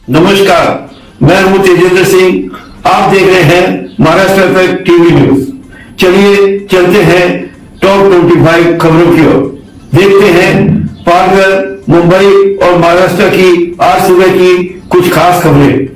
नमस्कार, मैं हूं तेजेंद्र सिंह। आप देख रहे हैं महाराष्ट्र इफेक्ट टीवी न्यूज। चलिए चलते हैं टॉप 25 खबरों की ओर। देखते हैं पालघर, मुंबई और महाराष्ट्र की आज सुबह की कुछ खास खबरें।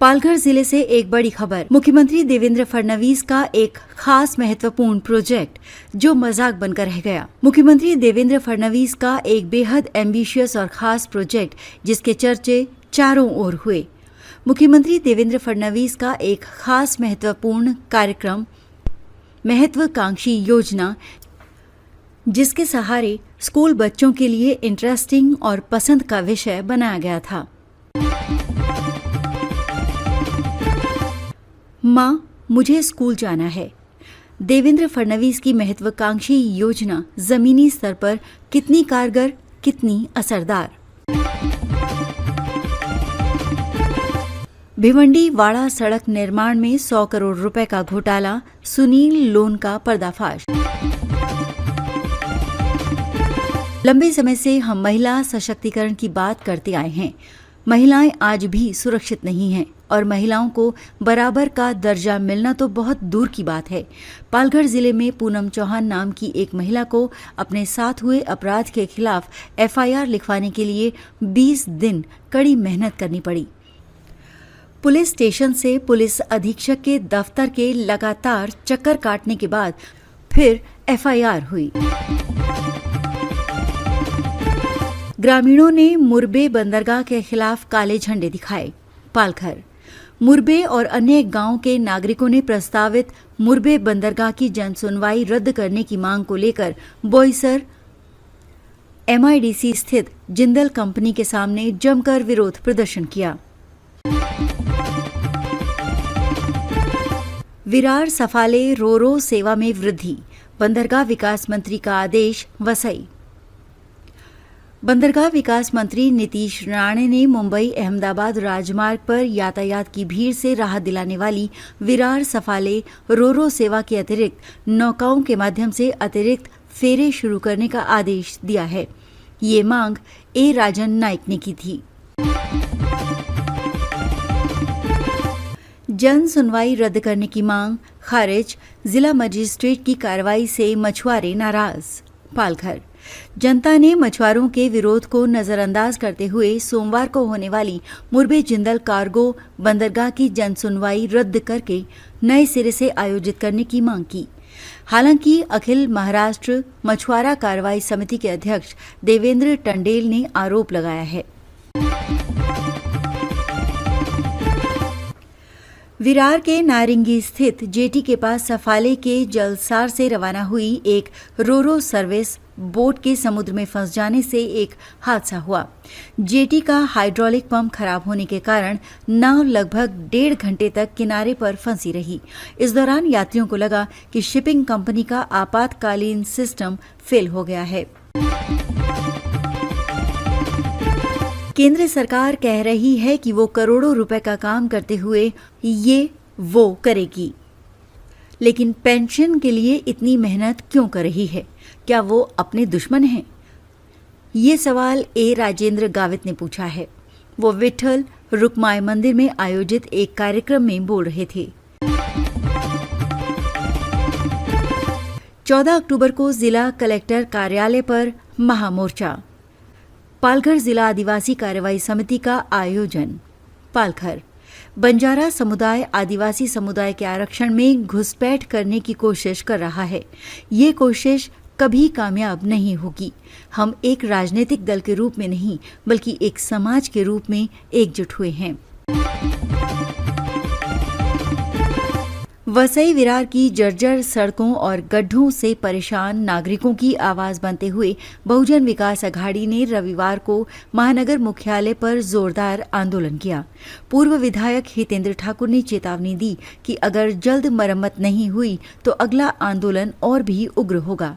पालघर जिले से एक बड़ी खबर। मुख्यमंत्री देवेंद्र फडणवीस का एक खास महत्वपूर्ण प्रोजेक्ट जो मजाक बनकर रह गया। मुख्यमंत्री देवेंद्र फडणवीस का एक बेहद एम्बिशियस और खास प्रोजेक्ट जिसके चर्चे चारों ओर हुए। मुख्यमंत्री देवेंद्र फडणवीस का एक खास महत्वपूर्ण कार्यक्रम, महत्वाकांक्षी योजना जिसके सहारे स्कूल बच्चों के लिए इंटरेस्टिंग और पसंद का विषय बनाया गया था। माँ, मुझे स्कूल जाना है। देवेंद्र फडणवीस की महत्वाकांक्षी योजना जमीनी स्तर पर कितनी कारगर, कितनी असरदार। भिवंडी वाड़ा सड़क निर्माण में 100 करोड़ रुपए का घोटाला, सुनील लोन का पर्दाफाश। लंबे समय से हम महिला सशक्तिकरण की बात करते आए हैं। महिलाएं आज भी सुरक्षित नहीं हैं और महिलाओं को बराबर का दर्जा मिलना तो बहुत दूर की बात है। पालघर जिले में पूनम चौहान नाम की एक महिला को अपने साथ हुए अपराध के खिलाफ एफआईआर लिखवाने के लिए 20 दिन कड़ी मेहनत करनी पड़ी। पुलिस स्टेशन से पुलिस अधीक्षक के दफ्तर के लगातार चक्कर काटने के बाद फिर एफआईआर हुई। ग्रामीणों ने मुरबे बंदरगाह के खिलाफ काले झंडे दिखाए। पालघर, मुरबे और अन्य गांव के नागरिकों ने प्रस्तावित मुरबे बंदरगाह की जनसुनवाई रद्द करने की मांग को लेकर बोईसर एमआईडीसी स्थित जिंदल कंपनी के सामने जमकर विरोध प्रदर्शन किया। विरार सफाले रोरो सेवा में वृद्धि, बंदरगाह विकास मंत्री का आदेश। वसई, बंदरगाह विकास मंत्री नीतीश राणे ने मुंबई अहमदाबाद राजमार्ग पर यातायात की भीड़ से राहत दिलाने वाली विरार सफाले रोरो सेवा के अतिरिक्त नौकाओं के माध्यम से अतिरिक्त फेरे शुरू करने का आदेश दिया है। ये मांग ए राजन नाइक ने की थी। जन सुनवाई रद्द करने की मांग खारिज, जिला मजिस्ट्रेट की कार्रवाई से मछुआरे नाराज। पालघर, जनता ने मछुआरों के विरोध को नजरअंदाज करते हुए सोमवार को होने वाली मुरबे जिंदल कार्गो बंदरगाह की जनसुनवाई रद्द करके नए सिरे से आयोजित करने की मांग की। हालांकि अखिल महाराष्ट्र मछुआरा कार्रवाई समिति के अध्यक्ष देवेंद्र टंडेल ने आरोप लगाया है। विरार के नारिंगी स्थित जेटी के पास सफाले के जलसार से रवाना हुई एक रोरो सर्विस बोट के समुद्र में फंस जाने से एक हादसा हुआ। जेटी का हाइड्रोलिक पंप खराब होने के कारण नाव लगभग 1.5 घंटे तक किनारे पर फंसी रही। इस दौरान यात्रियों को लगा कि शिपिंग कंपनी का आपातकालीन सिस्टम फेल हो गया है। केंद्र सरकार कह रही है कि वो करोड़ों रुपए का काम करते हुए ये वो करेगी, लेकिन पेंशन के लिए इतनी मेहनत क्यों कर रही है? क्या वो अपने दुश्मन हैं? ये सवाल ए राजेंद्र गावित ने पूछा है। वो विठल रुक्माई मंदिर में आयोजित एक कार्यक्रम में बोल रहे थे। 14 अक्टूबर को जिला कलेक्टर कार्यालय पर महामोर्चा। पालघर जिला आदिवासी कार्रवाई समिति का आयोजन। पालघर, बंजारा समुदाय आदिवासी समुदाय के आरक्षण में घुसपैठ करने की कोशिश कर रहा है। ये कोशिश कभी कामयाब नहीं होगी। हम एक राजनीतिक दल के रूप में नहीं बल्कि एक समाज के रूप में एकजुट हुए हैं। वसई विरार की जर्जर सड़कों और गड्ढों से परेशान नागरिकों की आवाज बनते हुए बहुजन विकास अघाड़ी ने रविवार को महानगर मुख्यालय पर जोरदार आंदोलन किया। पूर्व विधायक हितेंद्र ठाकुर ने चेतावनी दी कि अगर जल्द मरम्मत नहीं हुई तो अगला आंदोलन और भी उग्र होगा।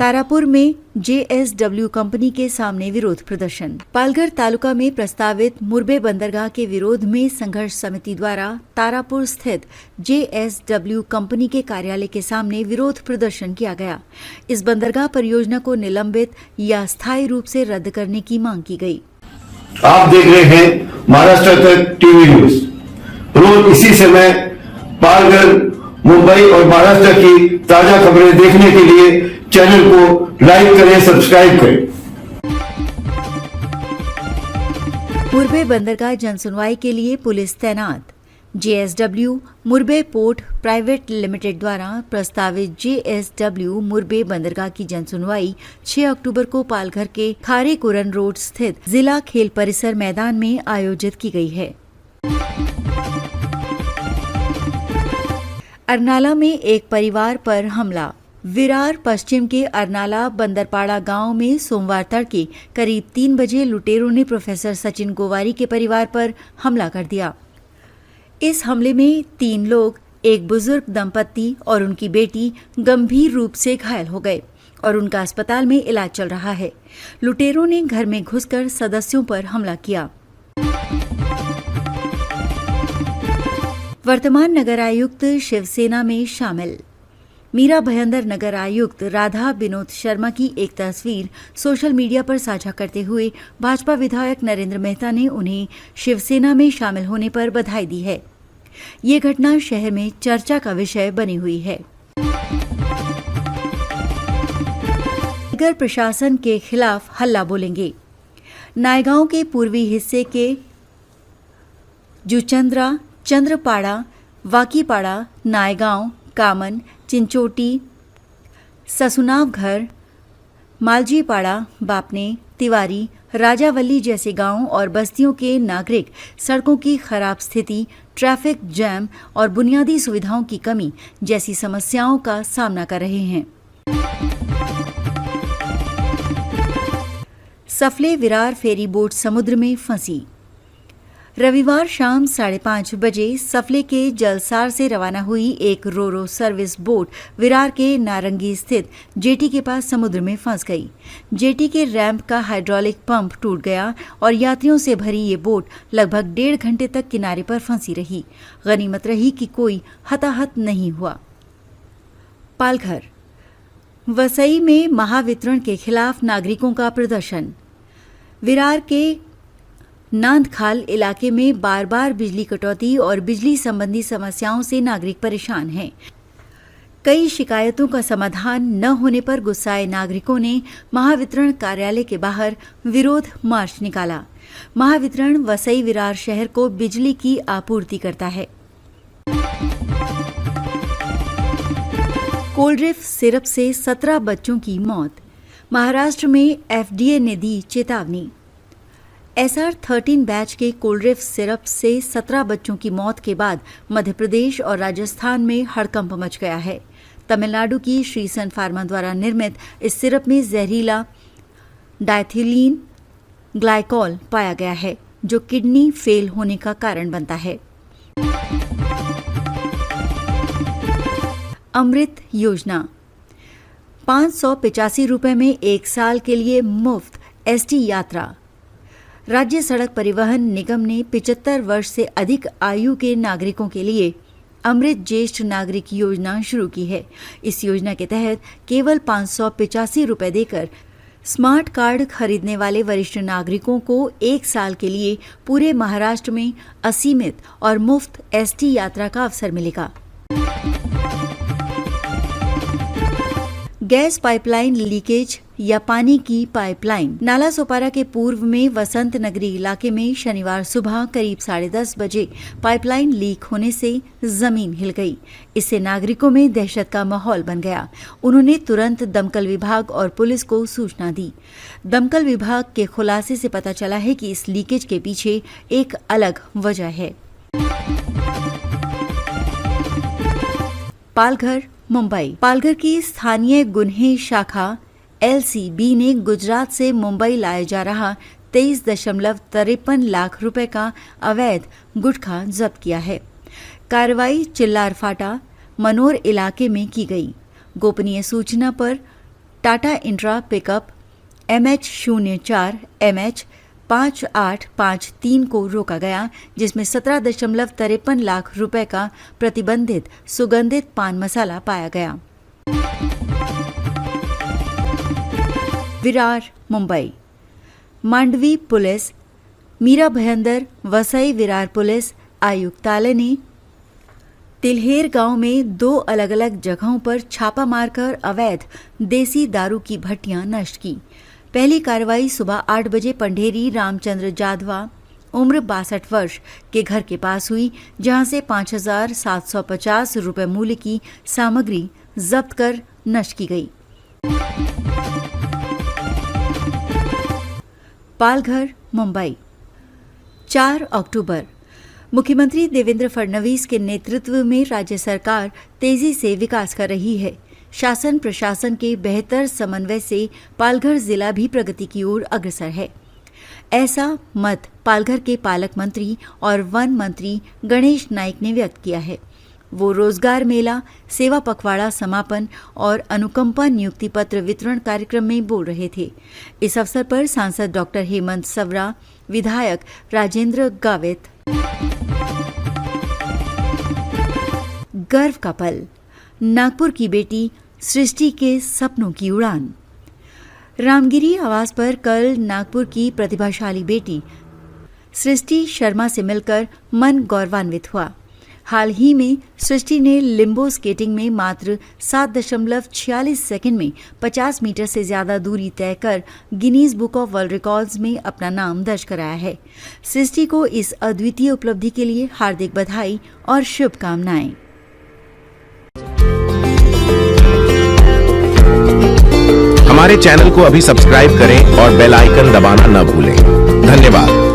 तारापुर में JSW कंपनी के सामने विरोध प्रदर्शन। पालघर तालुका में प्रस्तावित मुरबे बंदरगाह के विरोध में संघर्ष समिति द्वारा तारापुर स्थित JSW कंपनी के कार्यालय के सामने विरोध प्रदर्शन किया गया। इस बंदरगाह परियोजना को निलंबित या स्थायी रूप से रद्द करने की मांग की गई। आप देख रहे हैं महाराष्ट्र तक टीवी न्यूज। रोज इसी समय पालघर, मुंबई और महाराष्ट्र की ताजा खबरें देखने के लिए चैनल को लाइक करें, सब्सक्राइब करें। मुरबे बंदरगाह जनसुनवाई के लिए पुलिस तैनात। JSW Murbe port private limited द्वारा प्रस्तावित JSW मुरबे बंदरगाह की जनसुनवाई 6 अक्टूबर को पालघर के खारेकुरन रोड स्थित जिला खेल परिसर मैदान में आयोजित की गई है। अरनाला में एक परिवार पर हमला। विरार पश्चिम के अरनाला बंदरपाड़ा गांव में सोमवार तड़के करीब 3 बजे लुटेरों ने प्रोफेसर सचिन गोवारी के परिवार पर हमला कर दिया। इस हमले में 3 लोग, एक बुजुर्ग दंपत्ति और उनकी बेटी गंभीर रूप से घायल हो गए और उनका अस्पताल में इलाज चल रहा है। लुटेरों ने घर में घुसकर सदस्यों पर हमला किया। वर्तमान नगर आयुक्त शिवसेना में शामिल। मीरा भयंदर नगर आयुक्त राधा विनोद शर्मा की एक तस्वीर सोशल मीडिया पर साझा करते हुए भाजपा विधायक नरेंद्र मेहता ने उन्हें शिवसेना में शामिल होने पर बधाई दी है। ये घटना शहर में चर्चा का विषय बनी हुई है। नगर प्रशासन के खिलाफ हल्ला बोलेंगे। नायगांव के पूर्वी हिस्से के जुचंद्रा, चंद्रपाड़ा, वाकीपाड़ा, नायगांव, कामन, चिंचोटी, ससुनाव घर, मालजीपाड़ा, बापने, तिवारी, राजावली जैसे गांवों और बस्तियों के नागरिक सड़कों की खराब स्थिति, ट्रैफिक जैम और बुनियादी सुविधाओं की कमी जैसी समस्याओं का सामना कर रहे हैं। सफले विरार फेरी बोट समुद्र में फंसी। रविवार शाम 5:30 बजे सफले के जलसार से रवाना हुई एक रोरो सर्विस बोट विरार के नारंगी स्थित जेटी के पास समुद्र में फंस गई। जेटी के रैंप का हाइड्रोलिक पंप टूट गया और यात्रियों से भरी ये बोट लगभग 1.5 घंटे तक किनारे पर फंसी रही। गनीमत रही कि कोई हताहत नहीं हुआ। पालघर वसई में महावितरण के खिलाफ नागरिकों का प्रदर्शन। विरार के नांदखाल इलाके में बार बार बिजली कटौती और बिजली संबंधी समस्याओं से नागरिक परेशान हैं। कई शिकायतों का समाधान न होने पर गुस्साए नागरिकों ने महावितरण कार्यालय के बाहर विरोध मार्च निकाला। महावितरण वसई विरार शहर को बिजली की आपूर्ति करता है। कोल्ड्रिफ्ट सिरप से 17 बच्चों की मौत। महाराष्ट्र में FDA ने दी चेतावनी। SR-13 बैच के कोल्ड्रिफ्ट सिरप से 17 बच्चों की मौत के बाद मध्य प्रदेश और राजस्थान में हड़कंप मच गया है। तमिलनाडु की श्रीसन फार्मा द्वारा निर्मित इस सिरप में जहरीला डायथिलीन ग्लाइकॉल पाया गया है, जो किडनी फेल होने का कारण बनता है। अमृत योजना 585 रुपए में 1 साल के लिए मुफ्त ST यात्रा। राज्य सड़क परिवहन निगम ने 75 वर्ष से अधिक आयु के नागरिकों के लिए अमृत ज्येष्ठ नागरिक योजना शुरू की है। इस योजना के तहत केवल 585 रुपए देकर स्मार्ट कार्ड खरीदने वाले वरिष्ठ नागरिकों को 1 साल के लिए पूरे महाराष्ट्र में असीमित और मुफ्त ST यात्रा का अवसर मिलेगा। गैस पाइपलाइन लीकेज या पानी की पाइपलाइन। नाला सोपारा के पूर्व में वसंत नगरी इलाके में शनिवार सुबह करीब 10:30 बजे पाइपलाइन लीक होने से जमीन हिल गई। इससे नागरिकों में दहशत का माहौल बन गया। उन्होंने तुरंत दमकल विभाग और पुलिस को सूचना दी। दमकल विभाग के खुलासे से पता चला है कि इस लीकेज के पीछे एक अलग वजह है। पालघर, मुंबई। पालघर की स्थानीय गुन्हे शाखा LCB ने गुजरात से मुंबई लाया जा रहा 23.53 लाख रुपए का अवैध गुटखा जब्त किया है। कार्रवाई चिल्लारफाटा मनोर इलाके में की गई। गोपनीय सूचना पर Tata intra pickup MH04 MH 5853 को रोका गया, जिसमें 17.53 लाख रुपए का प्रतिबंधित सुगंधित पान मसाला पाया गया। विरार मुंबई। मांडवी पुलिस, मीरा भयंदर, वसई विरार पुलिस आयुक्तालय ने तिल्हेर गांव में 2 अलग अलग जगहों पर छापा मारकर अवैध देसी दारू की भट्टियां नष्ट की। पहली कार्रवाई सुबह 8 बजे पंढेरी रामचंद्र जाधवा उम्र 62 वर्ष के घर के पास हुई, जहां से 5,750 रुपए मूल्य की सामग्री जब्त कर नष्ट की गई। पालघर मुंबई। 4 अक्टूबर। मुख्यमंत्री देवेंद्र फडणवीस के नेतृत्व में राज्य सरकार तेजी से विकास कर रही है। शासन प्रशासन के बेहतर समन्वय से पालघर जिला भी प्रगति की ओर अग्रसर है। ऐसा मत पालघर के पालक मंत्री और वन मंत्री गणेश नाइक ने व्यक्त किया है। वो रोजगार मेला, सेवा पखवाड़ा समापन और अनुकंपा नियुक्ति पत्र वितरण कार्यक्रम में बोल रहे थे। इस अवसर पर सांसद डॉक्टर हेमंत सवरा, विधायक राजेंद्र गावित। गर्व का पल, नागपुर की बेटी सृष्टि के सपनों की उड़ान। रामगिरी आवास पर कल नागपुर की प्रतिभाशाली बेटी सृष्टि शर्मा से मिलकर मन गौरवान्वित हुआ। हाल ही में सृष्टि ने लिम्बो स्केटिंग में मात्र 7.46 सेकंड में 50 मीटर से ज्यादा दूरी तय कर Guinness book of world records में अपना नाम दर्ज कराया है। सृष्टि को इस अद्वितीय उपलब्धि के लिए हार्दिक बधाई और शुभकामनाएं। हमारे चैनल को अभी सब्सक्राइब करें और बेल आइकन दबाना न भूलें। धन्यवाद।